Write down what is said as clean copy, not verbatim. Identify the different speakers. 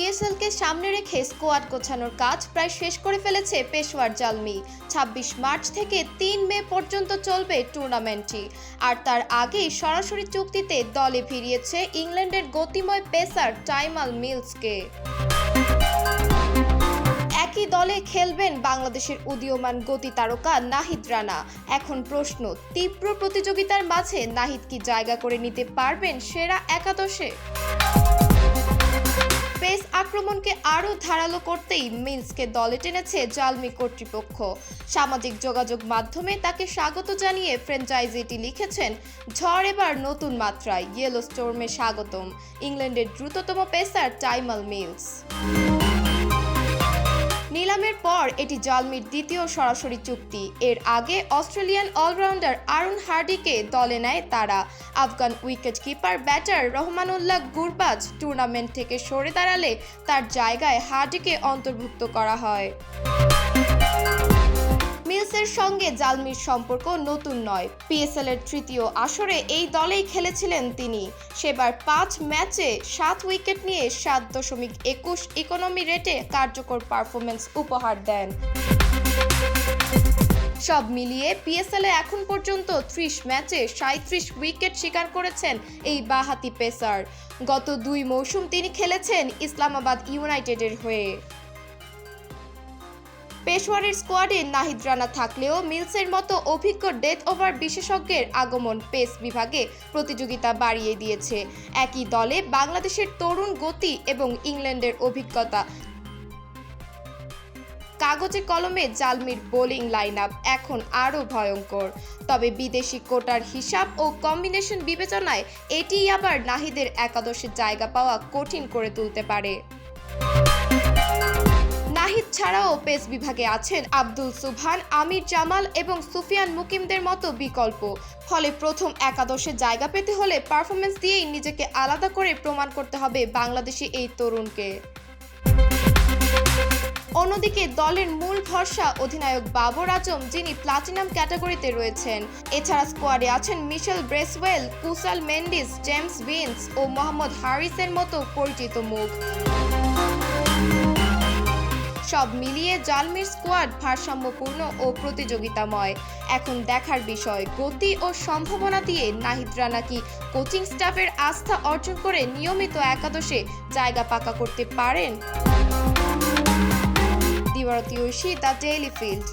Speaker 1: পিএসএলকে সামনে রেখে স্কোয়াড গোছানোর কাজ প্রায় শেষ করে ফেলেছে পেশোয়ার জালমি। ২৬ মার্চ থেকে ৩ মে পর্যন্ত চলবে টুর্নামেন্টটি। আর তার আগেই সরাসরি চুক্তিতে দলে ভিড়িয়েছে ইংল্যান্ডের গতিময় পেসার টাইমাল মিলসকে। একই দলে খেলবেন বাংলাদেশের উদীয়মান গতি তারকা নাহিদ রানা। এখন প্রশ্ন, তীব্র প্রতিযোগিতার মাঝে নাহিদ কি জায়গা করে নিতে পারবেন সেরা একাদশে? পেস আক্রমণকে আরও ধারালো করতেই মিলসকে দলে টেনেছে জালমি কর্তৃপক্ষ। সামাজিক যোগাযোগ মাধ্যমে তাকে স্বাগত জানিয়ে ফ্র্যাঞ্চাইজিটি লিখেছেন, ঝড় এবার নতুন মাত্রায়, ইয়েলো স্টর্মে স্বাগতম ইংল্যান্ডের দ্রুততম পেসার টাইমাল মিলস। নিলামের পর এটি জালমির দ্বিতীয় সরাসরি চুক্তি। এর আগে অস্ট্রেলিয়ান অলরাউন্ডার আরুন হার্ডিকে দলে নেয় তারা। Afghan wicket keeper batter Rahmanullah Gurbaz tournament থেকে সরে দাঁড়ালে তার জায়গায় হার্ডিকে অন্তর্ভুক্ত করা হয়। মিলসের সঙ্গে জালমির সম্পর্ক নতুন নয়। পিএসএল এর তৃতীয় আসরে এই দলেই খেলেছিলেন তিনি। সেবার ৫ ম্যাচে ৭ উইকেট নিয়ে ৭.২১ ইকোনমি রেটে কার্যকর পারফরমেন্স উপহার দেন। সব মিলিয়ে পিএসএল এ এখন পর্যন্ত ৩০ ম্যাচে ৩৭ উইকেট শিকার করেছেন এই বাঁহাতি পেসার। গত ২ মৌসুম তিনি খেলেছেন ইসলামাবাদ ইউনাইটেডের হয়ে। পেশোয়ারের স্কোয়াডে নাহিদ রানা থাকলেও মিলসের মতো অভিজ্ঞ ডেথ ওভার বিশেষজ্ঞের আগমন পেস বিভাগে প্রতিযোগিতা বাড়িয়ে দিয়েছে। একই দলে বাংলাদেশের তরুণ গতি এবং ইংল্যান্ডের অভিজ্ঞতা। কাগজে কলমে জালমির বোলিং লাইনআপ এখন আরও ভয়ঙ্কর। তবে বিদেশি কোটার হিসাব ও কম্বিনেশন বিবেচনায় এটিই আবার নাহিদের একাদশে জায়গা পাওয়া কঠিন করে তুলতে পারে। নাহিদ ছাড়াও পেস বিভাগে আছেন আব্দুল সুবহান, আমির জামাল এবং সুফিয়ান মুকিমদের মতো বিকল্প। ফলে প্রথম একাদশে জায়গা পেতে হলে পারফরমেন্স দিয়েই নিজেকে আলাদা করে প্রমাণ করতে হবে বাংলাদেশি এই তরুণকে। অন্যদিকে দলের মূল ভরসা অধিনায়ক বাবর আজম, যিনি প্লাটিনাম ক্যাটাগরিতে রয়েছেন। এছাড়া স্কোয়াডে আছেন Michael Bracewell, Kusal Mendis, James Vince ও মোহাম্মদ হারিসের মতো পরিচিত মুখ। সব মিলিয়ে জালমির স্কোয়াড ভারসাম্যপূর্ণ ও প্রতিযোগিতাময়। এখন দেখার বিষয়, গতি ও সম্ভাবনা দিয়ে নাহিদ রানা কি কোচিং স্টাফের আস্থা অর্জন করে নিয়মিত একাদশে জায়গা পাকা করতে পারেন? দিবারতী ঐশী, দ্য ডেইলি ফিল্ড।